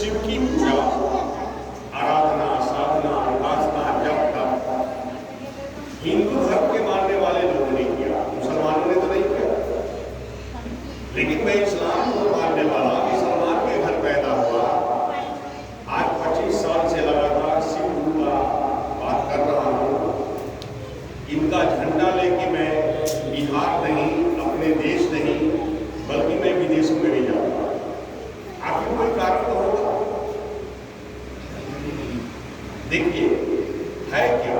शिव की पूजा, आराधना, साधना, उपासना, जप तप हिंदू धर्म के मानने वाले लोगों ने किया, मुसलमानों ने तो नहीं किया। लेकिन मैं इस्लाम को मानने वाला मुसलमान के घर पैदा हुआ, आज 25 साल से लगातार शिव गुरु का बात कर रहा हूँ। इनका झंडा लेके मैं बिहार नहीं, अपने देश नहीं, बल्कि मैं विदेशों में भी जाऊंगा। आखिर कोई कारण तो होगा। देखिए है क्या,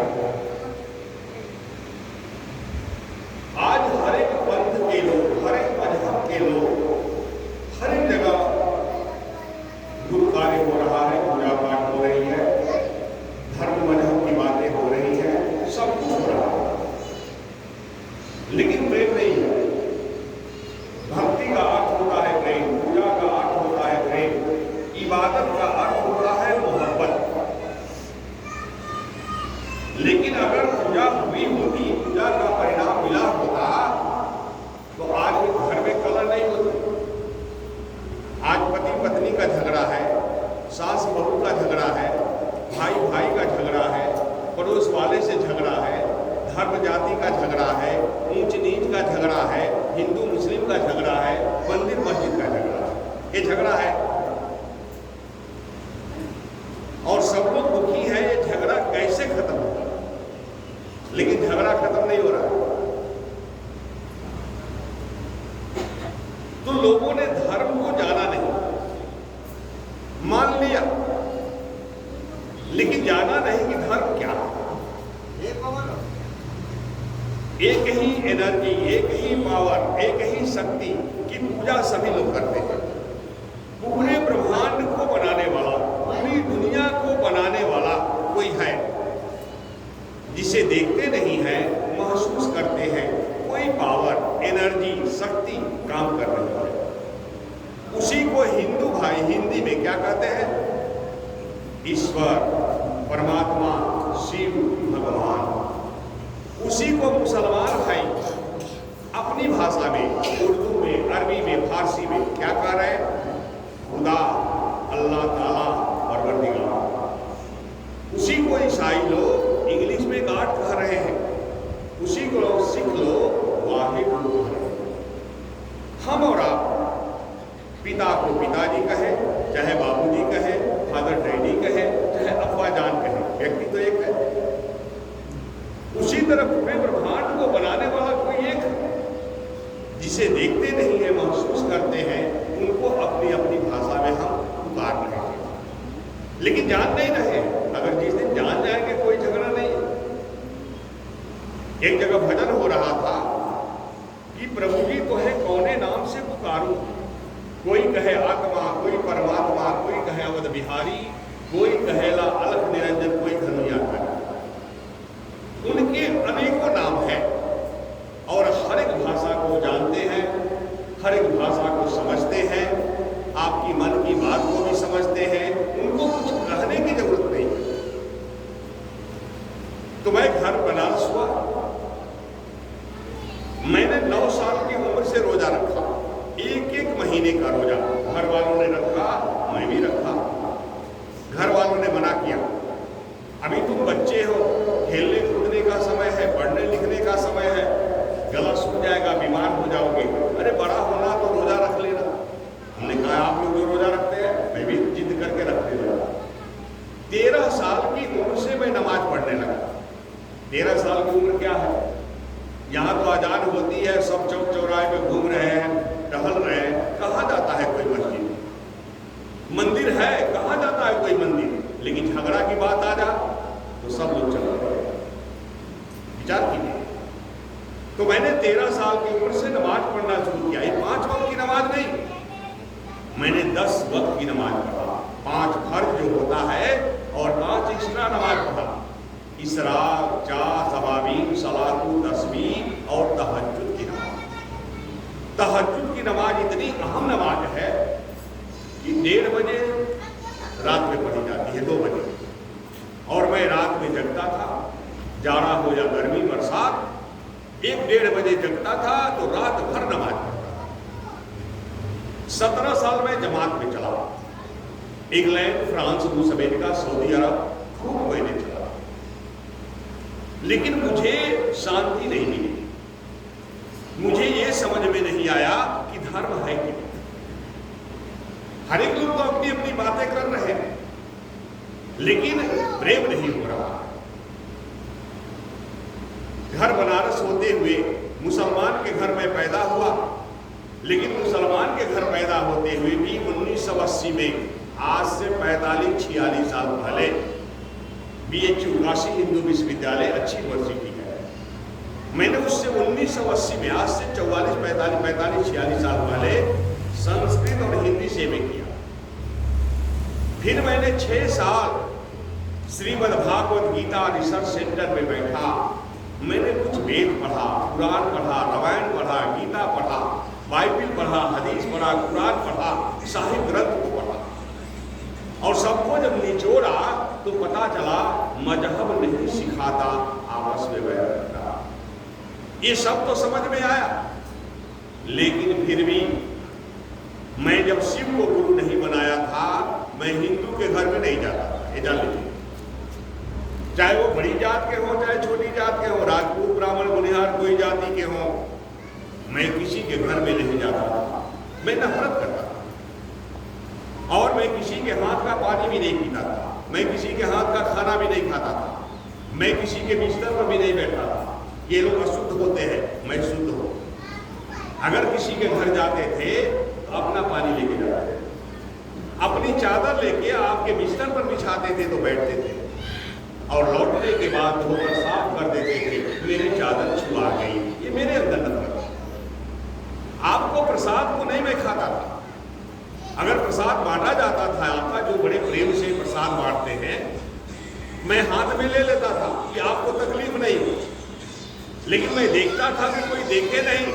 आज हर एक पंथ के लोग, हर एक मजहब के लोग, हर एक जगह गुरु कार्य हो रहा है, पूजा पाठ हो रही है, धर्म मजहब की बातें हो रही है, सब कुछ हो रहा है, लेकिन प्रेम नहीं है। भक्ति का अर्थ होता है प्रेम, पूजा का अर्थ होता है प्रेम, इबादत का अर्थ होता है मोहब्बत। लेकिन अगर पूजा हुई होती, पूजा का परिणाम मिला होता, तो आज घर में कलह नहीं होती। आज पति पत्नी का झगड़ा है, सास बहू का झगड़ा है, भाई भाई का झगड़ा है, पड़ोस वाले से झगड़ा है, धर्म जाति का झगड़ा है, ऊंच नीच का झगड़ा है, हिंदू मुस्लिम का झगड़ा है, मंदिर मस्जिद का झगड़ा है। ये झगड़ा है और सब लोग दुखी है। ये झगड़ा कैसे खत्म होगा? लेकिन झगड़ा खत्म नहीं हो रहा है। तो लोगों ने धर्म को जाना नहीं, मान लिया, लेकिन जाना नहीं कि धर्म क्या है। एक ही एनर्जी, एक ही पावर, एक ही शक्ति की पूजा सभी लोग करते हैं। पूरे ब्रह्मांड को बनाने वाला, पूरी दुनिया को बनाने वाला कोई है जिसे देखते नहीं है, महसूस करते हैं। कोई पावर, एनर्जी, शक्ति काम कर रही है। उसी को हिंदू भाई हिंदी में क्या कहते हैं? ईश्वर, परमात्मा, शिव, भगवान। उसी को मुसलमान भाई अपनी भाषा में, उर्दू में, अरबी में, फारसी में क्या कह रहे हैं? खुदा, अल्लाह ताला, परवरदिगार। उसी को ईसाई लोग इंग्लिश में गॉड कह रहे हैं, उसी को सिख लोग वाहिगुरु कह रहे हैं। हम और आप पिता को पिताजी कहे, चाहे बाबूजी कहे, फादर डैडी कहे, चाहे अब्बा जान कहे, व्यक्ति तो एक है। उसी तरह पूरे ब्रह्मांड को बनाने वाला कोई एक है, जिसे देखते नहीं है, महसूस करते हैं। उनको अपनी अपनी भाषा में हम पुकार रहे हैं, लेकिन जान नहीं रहे। अगर जिस दिन जान जाएंगे कोई झगड़ा नहीं है। एक जगह भजन हो रहा था कि प्रभु जी तो है कौने नाम से पुकारूं। कोई कहे आत्मा, कोई परमात्मा, कोई कहे अवध बिहारी, कोई कहेला अलख निरंजन, कोई धनुया था। उनके अनेकों नाम हैं और हर एक भाषा को जानते हैं, हर एक भाषा को समझते हैं, आपकी मन की बात को भी समझते हैं। उनको कुछ कहने की जरूरत नहीं है। तो मैं घर बनारस हुआ, मैंने 9 साल की उम्र से रोजा रखा, एक एक महीने का रोजा। घर वालों ने रखा, मैं भी रखा। घर वालों ने मना किया, अभी तुम बच्चे हो, खेलने कूदने का समय है, पढ़ने लिखने का समय है, गला सूख जाएगा, बीमार हो जाओगे। अरे बड़ा होना तो रोजा रख लेना। हमने कहा आप लोग जो रोजा रखते हैं, मैं भी जिद करके रखते रोजा। 13 साल की उम्र से मैं नमाज पढ़ने लगा। 13 साल की उम्र क्या है? यहाँ तो अजान होती है, सब चौक चौराहे पे घूम रहे हैं, टहल रहे हैं, कहाँ जाता है कोई मस्जिद? मंदिर है, कहाँ जाता है कोई मंदिर? लेकिन झगड़ा की बात आ जा तो सब लोग चल रहे हैं। विचार कीजिए। तो मैंने 13 साल की उम्र से नमाज पढ़ना शुरू किया। ये 5 वक्त की नमाज नहीं, मैंने 10 वक्त की नमाज पढ़ा। 5 फर्ज जो होता है और 5 एक्स्ट्रा नमाज पढ़ा। इसराक, चास, अवाबीन, सलातु, तस्बीह और तहज्जुद की नमाज। तहज्जुद की नमाज इतनी अहम नमाज है कि 1:30 बजे रात में पढ़ी जाती है, 2 बजे। और मैं रात में जगता था, जाड़ा हो या गर्मी बरसात, 1-1:30 बजे जगता था तो रात भर नमाज पढ़ता था। 17 साल में जमात में चला, इंग्लैंड, फ्रांस, रूस, अमेरिका, सऊदी अरब खूब मैंने चला, लेकिन मुझे शांति नहीं मिली। मुझे ये समझ में नहीं आया कि धर्म है क्या। हर एक लोग तो अपनी अपनी बातें कर रहे हैं, लेकिन प्रेम नहीं हो रहा। घर बनारस होते हुए मुसलमान के घर में पैदा हुआ, लेकिन मुसलमान के घर पैदा होते हुए भी 1980 में, आज से 45-46 साल पहले, BHU काशी हिंदू विश्वविद्यालय अच्छी यूनिवर्सिटी है, मैंने उससे 1980 में, आज से 45-46 साल पहले संस्कृत और हिंदी से में किया। फिर मैंने 6 साल श्रीमद् भागवत गीता रिसर्च सेंटर में बैठा। मैंने कुछ वेद पढ़ा, कुरान पढ़ा, रामायण पढ़ा, गीता पढ़ा, बाइबिल पढ़ा, हदीस पढ़ा, कुरान पढ़ा, साहित्य ग्रंथ को पढ़ा, और सबको जब निचोड़ा तो पता चला मजहब नहीं सिखाता, आपस में बैर रखता। ये सब तो समझ में आया, लेकिन फिर भी मैं जब शिव को गुरु नहीं बनाया था, मैं हिंदू के घर में नहीं जाता था। ये जान लीजिए, चाहे वो बड़ी जात के हो चाहे छोटी जात के हो, राजपूत, ब्राह्मण, बुनिहार, कोई जाति के हो, मैं किसी के घर में नहीं जाता था। मैं नफरत करता था, और मैं किसी के हाथ का पानी भी नहीं पीता था, मैं किसी के हाथ का खाना भी नहीं खाता था, मैं किसी के बिस्तर पर भी नहीं बैठता था। ये लोग अशुद्ध होते हैं, मैं शुद्ध हूं। अगर किसी के घर जाते थे तो अपना पानी लेके जाते थे, अपनी चादर लेके आपके बिस्तर पर बिछाते थे तो बैठते थे, और लौटने के बाद धोकर साफ कर देते थे, मेरी चादर छुआ गई। ये मेरे अंदर नफरत। आपको प्रसाद को नहीं मैं खाता था। अगर प्रसाद बांटा जाता था, आपका जो बड़े प्रेम से प्रसाद बांटते हैं, मैं हाथ में ले लेता था कि आपको तकलीफ नहीं हो, लेकिन मैं देखता था कि कोई देखे नहीं,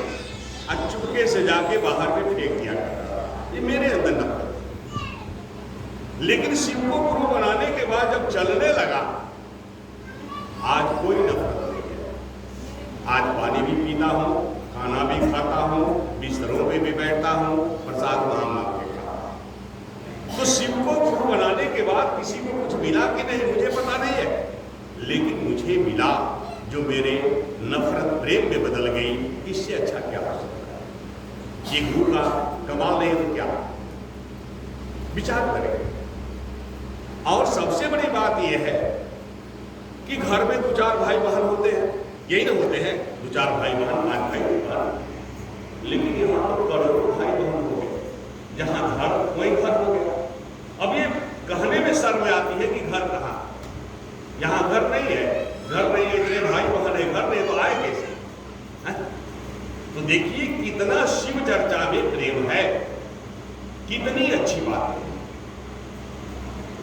चुपके से जाके बाहर में फेंक दिया करता था। ये मेरे अंदर नफरत। लेकिन शिव को गुरु बनाने के बाद जब चलने लगा, आज कोई नफरत नहीं है। आज पानी भी पीता हूँ, खाना भी खाता हूँ, बिस्तरों पे भी बैठता हूँ, प्रसाद मांग के खाता हूँ। तो शिव को गुरु बनाने के बाद किसी को कुछ मिला कि नहीं मुझे पता नहीं है, लेकिन मुझे मिला जो मेरे नफरत प्रेम में बदल गई। इससे अच्छा क्या हो सकता है? ये गुरु का कमाल नहीं तो क्या? विचार करें। और सबसे बड़ी बात यह है कि घर में 2-4 भाई बहन होते हैं, यही ना होते हैं, 2-4 भाई बहन, 5 भाई बहन, लेकिन यहाँ तो करोड़ों भाई बहन हो गए। जहाँ घर वहीं घर हो गया। अब ये कहने में शर्म आती है कि घर कहाँ? यहाँ घर नहीं है, घर नहीं है, इतने भाई बहन है, घर नहीं तो आए कैसे? तो देखिए कितना शिव चर्चा में प्रेम है, कितनी अच्छी बात है।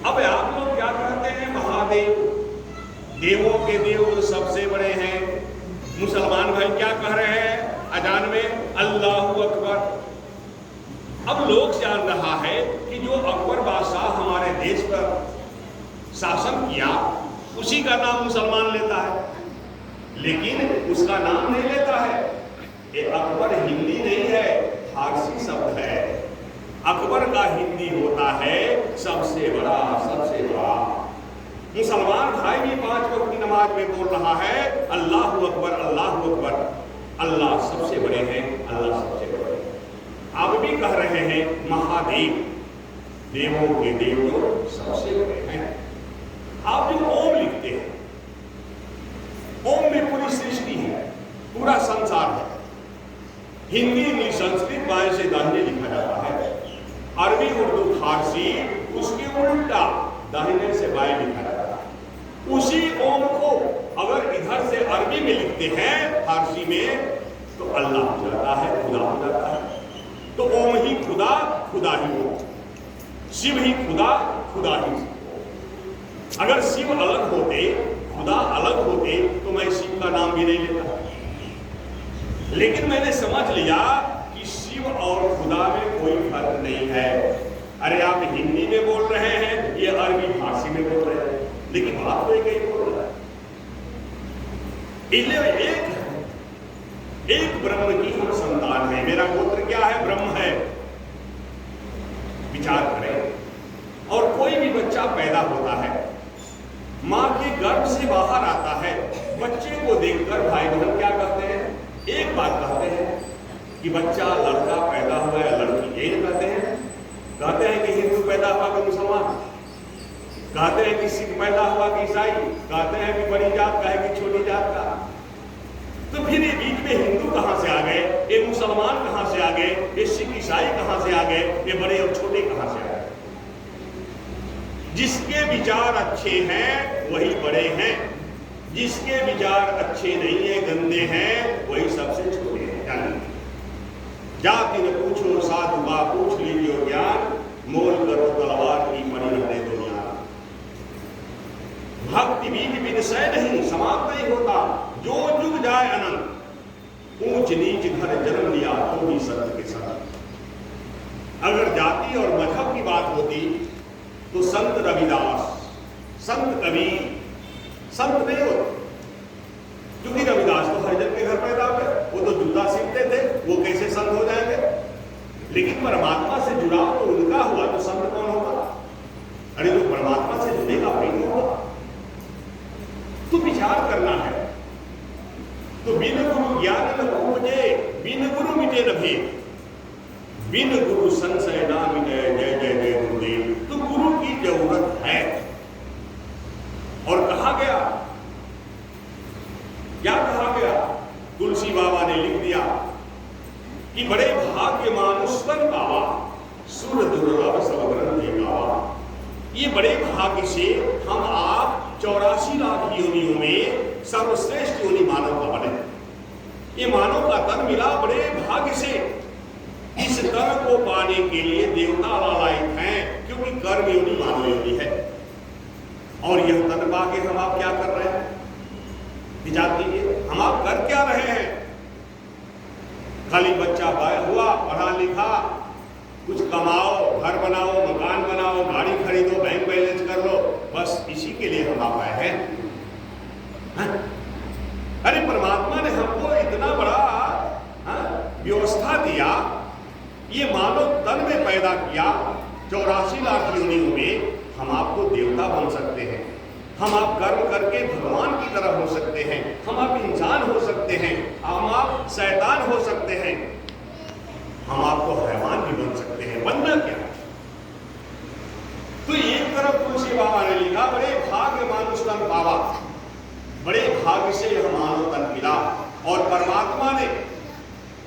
अब आप लोग क्या कहते हैं? महादेव, देवों के देव सबसे बड़े हैं। मुसलमान भाई क्या कह रहे हैं अजान में? अल्लाहू अकबर। अब लोग जान रहा है कि जो अकबर बादशाह हमारे देश पर शासन किया, उसी का नाम मुसलमान लेता है, लेकिन उसका नाम नहीं लेता है। ये अकबर हिंदी नहीं है, फारसी शब्द है। अकबर का हिंदी होता है सबसे बड़ा, सबसे बड़ा। मुसलमान भाई भी 5 वक्त की नमाज में बोल रहा है अल्लाहू अकबर, अल्लाहू अकबर। अल्लाह सबसे बड़े हैं, अल्लाह सबसे बड़े हैं। आप भी कह रहे हैं महादेव, देवों के देव तो सबसे बड़े हैं। आप जो ओम लिखते हैं, ओम में पूरी सृष्टि है, पूरा संसार है। हिंदी, इंग्लिश, संस्कृत बाएं से दाहिने लिखा जाता है, अरबी, उर्दू, फारसी उसके उल्टा दाहिने से बाएं लिखा जाता है। उसी ओम को अगर इधर से अरबी में लिखते हैं, फारसी में, तो अल्लाह हो जाता है, खुदा हो जाता है। तो ओम ही खुदा, खुदा ही ओम, शिव ही खुदा, खुदा ही शिव। अगर शिव अलग होते, खुदा अलग होते, तो मैं शिव का नाम भी नहीं लेता। लेकिन मैंने समझ लिया कि शिव और खुदा में कोई फर्क नहीं है। अरे आप हिंदी में बोल रहे हैं, ये अरबी फारसी में बोल रहे हैं, लेकिन बात तो एक ही बोल रहा है। एक ब्रह्म की हम संतान है। मेरा गोत्र क्या है? ब्रह्म है। विचार करें। और बच्चा पैदा होता है, माँ के गर्भ से बाहर आता है, बच्चे को देखकर भाई बहन क्या कहते हैं? एक बात कहते हैं कि बच्चा लड़का पैदा हुआ है, लड़की। यही कहते हैं? कहते हैं कि हिंदू पैदा हुआ कि मुसलमान, कहते हैं कि सिख पैदा हुआ कि ईसाई, कहते हैं कि बड़ी जात का है कि छोटी जात का। तो फिर ये बीच में हिंदू कहां से आ गए, ये मुसलमान कहां से आ गए, ये सिख ईसाई कहां से आ गए, ये बड़े और छोटे कहां से आ गए? जिसके विचार अच्छे हैं वही बड़े हैं, जिसके विचार अच्छे नहीं है, गंदे हैं, वही सबसे छोटे हैं। जाति न पूछो साधु बा, पूछ लीजिए ज्ञान, मोल करो तलवार की पड़ी रहने दो ज्ञान। भक्ति बीज विषय नहीं, समाप्त नहीं होता, जो जुग जाए अनंत। ऊंच नीच घर जन्म लिया तो भी सत्य के संग। अगर जाति और मजहब की बात होती तो संत रविदास, संत कबीर संत नहीं होते, क्योंकि रविदास तो हरिजन के घर पैदा हुए, वो तो जूता सीखते थे, वो कैसे संत हो जाएंगे? लेकिन परमात्मा से जुड़ाव तो उनका हुआ, तो संत कौन होगा? अरे जो परमात्मा से जुड़ेगा वही होगा। तो विचार करना है। तो बिन गुरु ज्ञान न उपजे, बिन गुरु मिटे न भेद, बिन गुरु संशय ना मिटे, जय जय जय गुरुदेव। तो गुरु की जरूरत है। और कहा गया, क्या कहा गया? तुलसी बाबा ने लिख दिया कि बड़े भाग्य मानुष तन पावा, सुर दुर्लभ सब ग्रंथि गावा। ये बड़े भाग्य से हम आप 84 लाख योनियों में सर्वश्रेष्ठ योनि मानव का बने। ये मानव का तन मिला बड़े भाग्य से। इस तन को पाने के लिए देवता लालायित हैं, क्योंकि कर्म योनि मानव योनि है। और यह तन पाके हम आप क्या कर रहे हैं? विचार कीजिए, हम आप कर क्या रहे हैं? खाली बच्चा हुआ, पढ़ा लिखा, कुछ कमाओ, घर बनाओ, मकान बनाओ, गाड़ी खरीदो, बैंक बैलेंस कर लो, बस इसी के लिए हम आप आए हैं। अरे परमात्मा ने हमको इतना बड़ा व्यवस्था दिया, ये मानव तन में पैदा किया, 84 लाख योनियों में हम आपको देवता बन सकते हैं, हम आप कर्म करके भगवान की तरह हो सकते हैं, हम आप इंसान हो सकते हैं, हम आप शैतान हो सकते हैं, हम आपको हैवान भी बन सकते हैं। बनना क्या? तो एक तरफ तुलसी बाबा ने लिखा, बड़े भाग्य मानुष तन पावा, बड़े भाग्य से यह मानव तन मिला। और परमात्मा ने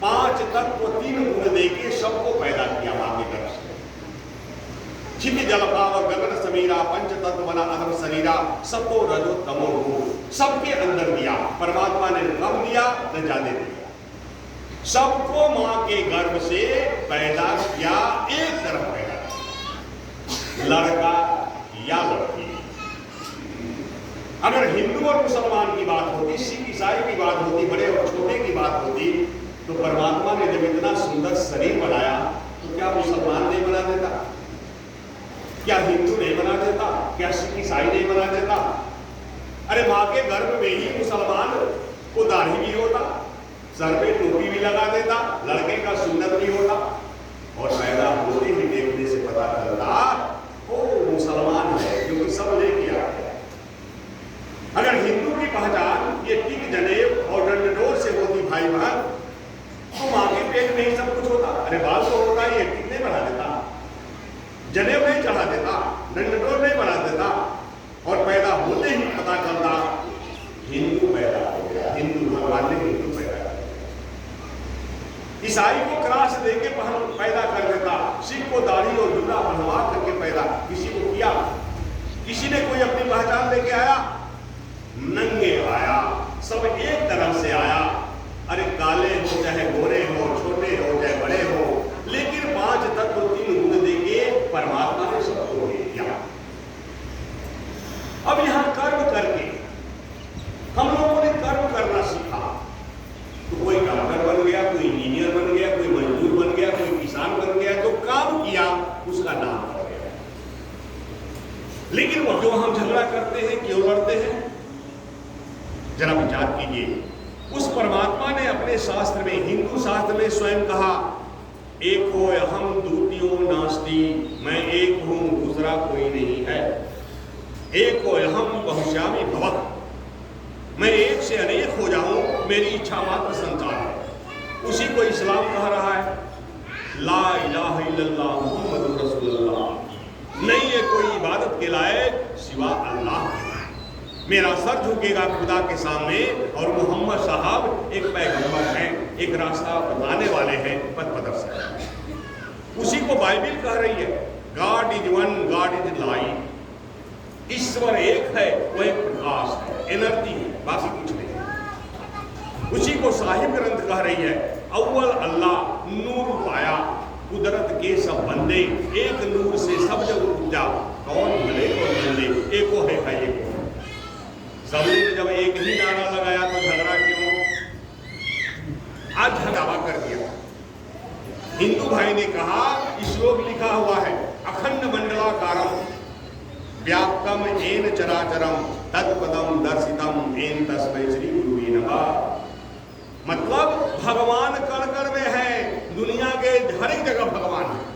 5 तत्व 3 गुण देके सबको पैदा किया मां की तरफ से। क्षिति जल पावर गगन समीरा, पंच तत्व बना अधम शरीरा, सबको रजो तमो गुण सबके अंदर दिया परमात्मा ने। कम दिया न ज्यादा दिया, सबको मां के गर्भ से पैदा किया, एक तरफ पैदा किया, लड़का या लड़की। अगर हिंदू और मुसलमान की बात होती, सिख ईसाई की बात होती, बड़े और छोटे की बात होती, तो परमात्मा ने जब इतना सुंदर शरीर बनाया तो क्या मुसलमान नहीं बना देता? क्या हिंदू नहीं बना देता? क्या सिख ईसाई नहीं बना देता? अरे माँ के गर्भ में ही मुसलमान को दाढ़ी भी होता, सर पे टोपी भी लगा देता, लड़के का सुन्नत भी होता, और पैदा होते ही देखने से पता चलता वो मुसलमान है, क्योंकि सब लेके आ गया। अगर हिंदू की पहचान ये टिक जनेब और डंडडोर से होती भाई बहन, तो माँ के पेट में ही सब कुछ होता। अरे बाल तो होता ही, ये टिक नहीं बना देता, जनेब नहीं चढ़ा देता, डंडडोर नहीं बना देता, और पैदा होते ही पता चलता हिंदू पैदा हो गया, हिंदू भगवान ने हिंदू पैदा कर दिया। ईसाई को क्रास देके पैदा कर देता, सिख को दाढ़ी और जूड़ा बनवा करके पैदा किसी को किया। किसी ने कोई अपनी पहचान लेके आया? नंगे आया, सब एक तरफ से आया। अरे काले हो चाहे गोरे हो, छोटे हो चाहे बड़े हो, लेकिन 5 तत्व 3 गुण देके परमात्मा ने सबको दे दिया। अब यहां कर्म करके हम लोगों ने कर्म करना सीखा, तो कोई डॉक्टर बन गया, कोई इंजीनियर बन गया, कोई मजदूर बन गया, कोई किसान बन गया, तो काम किया उसका नाम हो गया। लेकिन वो जो हम झगड़ा करते हैं, क्यों लड़ते हैं? जरा विचार कीजिए। उस परमात्मा ने अपने शास्त्र में, हिंदू शास्त्र में स्वयं कहा एको अहम द्वितीयो नास्ति, मैं एक हूं दूसरा कोई नहीं है। एको अहम बहुश्यामि भवः, मैं एक से अनेक हो जाऊं, मेरी इच्छा मात्र संसार है। उसी को इस्लाम कह रहा है, ला इलाहा इल्लल्लाह मुहम्मदुर रसूलुल्लाह, नहीं है कोई इबादत के लायक सिवा अल्लाह। मेरा सर झुकेगा खुदा के सामने और मोहम्मद साहब एक पैगंबर हैं, एक रास्ता बताने वाले हैं, पथ प्रदर्शक। उसी को बाइबिल कह रही है, God is one, God is light. ईश्वर एक है, वो एक प्रकाश है, एनर्जी है, बाकी कुछ नहीं। उसी को साहिब ग्रंथ कह रही है, अव्वल अल्लाह नूर पाया, कुदरत के सब बंदे, एक नूर से सब जग उपजा, कौन भले कौन भले, एको है का एको। सबने जब एक ही नारा लगाया तो झगड़ा क्यों? आज दावा कर दिया। हिंदू भाई ने कहा, श्लोक लिखा हुआ है, अखंड मंडलाकारम व्याप्तम येन चराचरम तत्पदम दर्शितम येन तस्मै श्री गुरुवे नमः। मतलब भगवान कण कण में है, दुनिया के हर एक जगह भगवान है।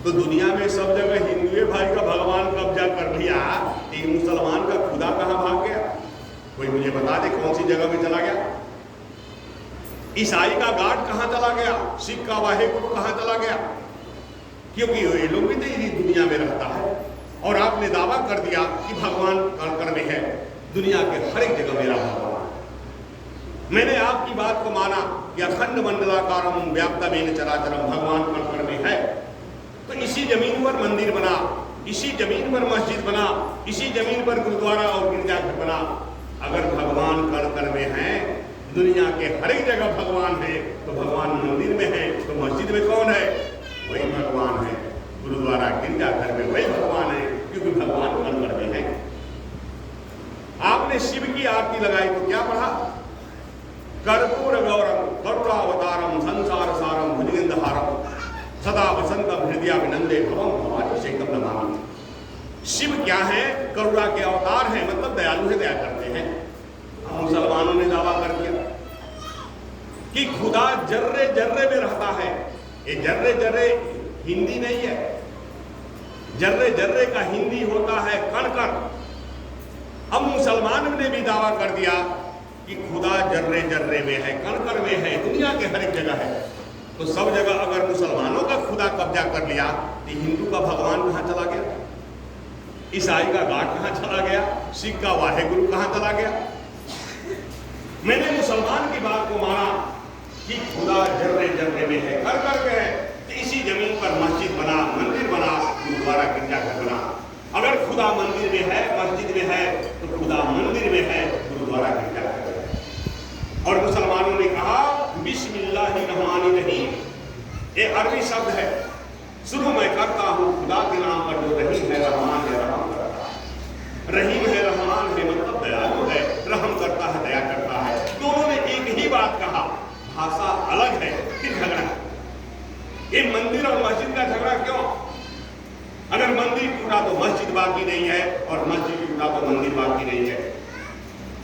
तो दुनिया में सब जगह हिंदुए भाई का भगवान कब्जा कर लिया, तो मुसलमान का खुदा कहां भाग गया? कोई मुझे बता दे कौन सी जगह में चला गया? ईसाई का गार्ड कहां चला गया? सिख का वाहेगुरु कहां चला गया? क्योंकि ये लोग भी तो इसी दुनिया में रहता है। और आपने दावा कर दिया कि भगवान कण कण में है, दुनिया के हर एक जगह मेरा भगवान। मैंने आपकी बात को माना कि अखंड मंडलाकारम व्याप्तमेन चराचरम, भगवान कण कण में है। तो इसी जमीन पर मंदिर बना, इसी जमीन पर मस्जिद बना, इसी जमीन पर गुरुद्वारा और गिरजाघर बना। अगर भगवान कण कण में है, दुनिया के हर एक जगह भगवान है, तो भगवान मंदिर में है तो मस्जिद में कौन है? वही भगवान है। गुरुद्वारा गिरजाघर में वही भगवान है, क्योंकि भगवान कण कण में है। आपने शिव की आरती लगाई तो क्या पढ़ा? कर्पूर गौरम करुणावतारम संसार सारम भुजगेंद्रहारम सदा वसंतम हृदय विनंदे भवम भवानी शैतम नमामि। शिव क्या है? करुणा के अवतार हैं, मतलब दयालु है, दया करते हैं। मुसलमानों ने दावा कर दिया कि खुदा जर्रे जर्रे में रहता है। ये जर्रे जर्रे हिंदी नहीं है, जर्रे जर्रे का हिंदी होता है कण कण। अब मुसलमान ने भी दावा कर दिया कि खुदा जर्रे जर्रे में है, कण कण में है, दुनिया के हर एक जगह है। तो सब जगह अगर मुसलमानों का खुदा कब्जा कर लिया, तो हिंदू का भगवान कहां चला गया? ईसाई का गाड कहां चला गया? सिख का वाहेगुरु कहां चला गया? मैंने मुसलमान की बात को माना कि खुदा जर्रे जर्रे में है, कर कर के है। तो इसी जमीन पर मस्जिद बना, मंदिर बना, गुरुद्वारा गिरजाघर बना। अगर खुदा मंदिर में है, मस्जिद में है, तो खुदा मंदिर में है, गुरुद्वारा गिरजाघर में है। और मुसलमानों ने कहा बिस्मिल्लाहिर्रहमानिर्रहीम, ये अरबी शब्द है। शुरू मैं करता हूँ खुदा के नाम पर जो रहीम है, रहमान है, रहम करता है। रहीम है, रहमान है, मतलब दयालु है, रहम करता है, दया करता है। दोनों ने एक ही बात कहा, भाषा अलग है, फिर झगड़ा। ये मंदिर और मस्जिद का झगड़ा क्यों? अगर मंदिर टूटा तो मस्जिद बाकी नहीं है, और मस्जिद टूटा तो मंदिर बाकी नहीं है।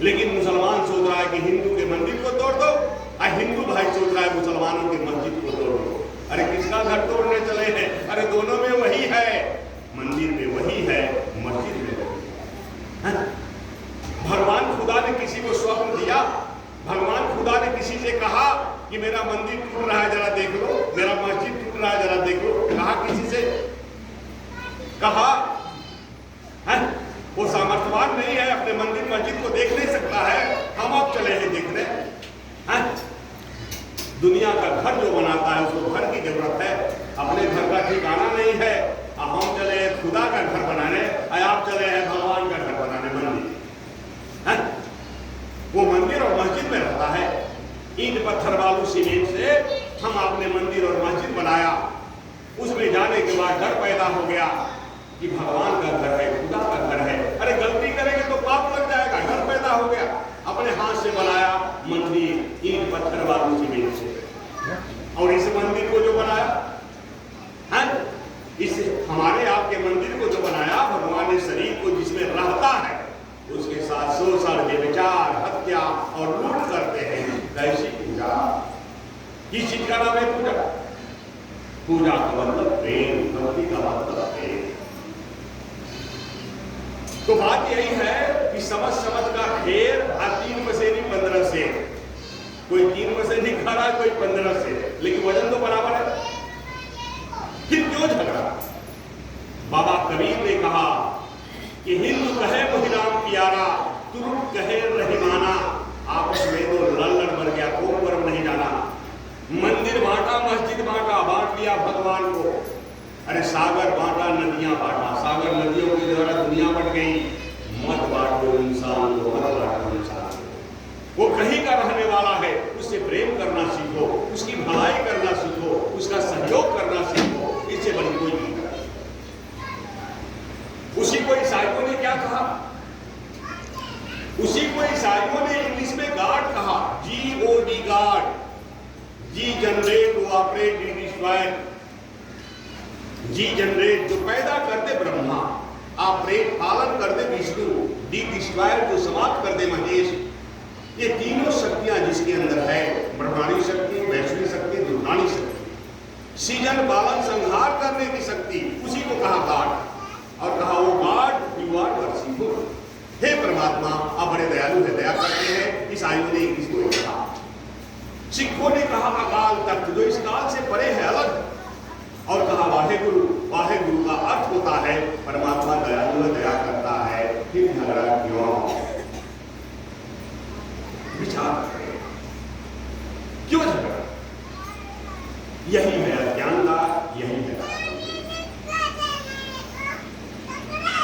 लेकिन मुसलमान सोच रहा है कि हिंदू के मंदिर को तोड़ दो, और हिंदू भाई सोच रहा है मुसलमानों के मस्जिद को तोड़ दो। अरे किसका घर तोड़ने चले हैं? अरे दोनों में वही है, मंदिर में वही है, मस्जिद में वही है। भगवान खुदा ने किसी को स्वप्न दिया? भगवान खुदा ने किसी से कहा कि मेरा मंदिर टूट रहा है जरा देख लो, मेरा मस्जिद टूट रहा है जरा देख लो? कहा किसी से? कहा है? वो सामर्थ्यवान नहीं है, अपने मंदिर मस्जिद को देख नहीं सकता है। हम अब चले हैं देखने हैं? दुनिया का घर जो बनाता है उसको घर की जरूरत है, अपने घर का ठिकाना नहीं है। हम चले हैं खुदा का घर बनाने, आप चले हैं भगवान का घर बनाने, मंदिर है? वो मंदिर और मस्जिद में रहता है। ईंट पत्थर बालू सीमेंट से हम अपने मंदिर और मस्जिद बनाया, उसमें जाने के बाद डर पैदा हो गया कि भगवान का घर है, खुदा का घर है। अरे गलती करेंगे तो पाप लग जाएगा, डर पैदा हो गया। अपने हाथ से बनाया मंदिर, ईंट पत्थर बालू सीमेंट से। और इस मंदिर को जो बनाया है, इस हमारे आपके मंदिर को जो बनाया, भगवान ने शरीर को जिसमें रहता है, उसके साथ शोषण, व्यभिचार, हत्या और लूट करते हैं। कैसी पूजा? किस चीज का नाम है पूजा? तो बात यही है कि समझ समझ का खेल, 3 पसेरी 15 से, कोई 3 पसेरी खा रहा है, कोई 15 से, लेकिन वजन तो बराबर है। फिर क्यों झगड़ा? बाबा कबीर ने कहा कि हिंदू कहे मोहिराम प्यारा, तुर्क कहे रहीमाना, आपस में तो लड़ मर गया, कोई परम नहीं जाना। मंदिर बांटा, मस्जिद बांटा, बांट लिया भगवान को। अरे सागर बांटा, नदियां बांटा, सागर नदियों के द्वारा दुनिया बढ़ गई। मत बांटो इंसान को, मत बांटो इंसान को। वो कहीं का रहने वाला है, उससे प्रेम करना सीखो, उसकी भलाई करना सीखो, उसका सहयोग करना सीखो, इससे बड़ी कोई नहीं है। उसी को ईसाइयों ने क्या कहा? उसी को ईसाइयों ने इंग्लिश में गॉड कहा, GOD God, G generate, to operate, D destroy. G generate जो पैदा करते ब्रह्मा, ऑपरेट पालन करते विष्णु, डी डिस्ट्रॉयर जो समाप्त कर दे महेश। ये तीनों शक्तियां जिसके अंदर है, ब्रह्मांडी शक्ति, वैष्णवी शक्ति, रुद्राणी शक्ति, सीजन पालन संहार करने की शक्ति, उसी को कहा गॉड। और कहा वो गॉड यू आर मर्सीफुल, हे परमात्मा आप बड़े दयालु है, दया करते हैं। ईसाइयों ने इसको कहा। सिखों ने कहा अकाल तख्त जो इस काल से परे है, अलग, और कहा वाहेगुरु। वाहेगुरु का अर्थ होता है परमात्मा दयालु है, दया करता है। फिर झगड़ा क्यों? विचार करें, क्यों झगड़ा? यही है अज्ञान का, यही है।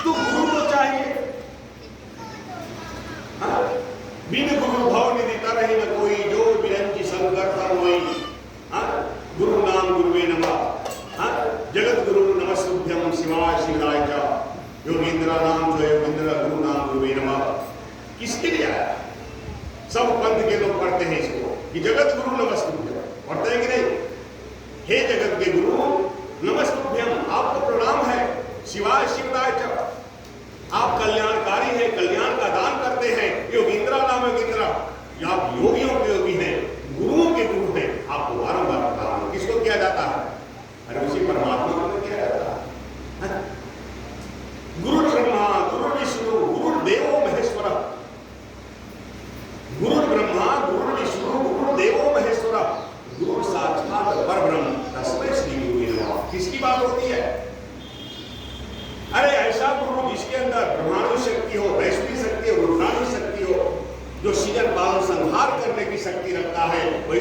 तो गुरु तो चाहिए, बिन गुरु भव निधि तरहि न कोई, जो बिरंची संकर तब होई। गुरु नाम गुरुवे नमः, जगत गुरु नमस्तुभ्यं शिवाय शिवाय च, योगींद्र नाम जो योगींद्र, गुरु नाम गुरुवे नमः। किसके लिए आया? सब पंथ के लोग पढ़ते हैं इसको कि जगत गुरु नमस्तुभ्यं, पढ़ते हैं कि नहीं? हे जगत के गुरु नमस्तुभ्यं, आपको प्रणाम है। शिवाय शिवाय च, आप कल्याणकारी हैं, कल्याण का दान करते हैं। योगींद्र नाम योगींद्र, आप योगियों के योगी हैं, गुरुओं के गुरु हैं। आपको बारंबार प्रणाम किसको किया जाता है? अरे उसी परमात्मा को किया जाता है। गुरु ब्रह्मा गुरु विष्णु गुरु देवो महेश्वर, गुरु ब्रह्मा गुरु विष्णु गुरु देवो महेश्वर, गुरु साक्षात परब्रह्म तस्मै श्री गुरुवे नमः। किसकी बात होती है? अरे ऐसा गुरु जिसके अंदर ब्रह्मांडी शक्ति हो, वैष्णवी शक्ति हो, रुद्राणी शक्ति हो, जो सीजन पालन संहार करने की शक्ति रखता है, वही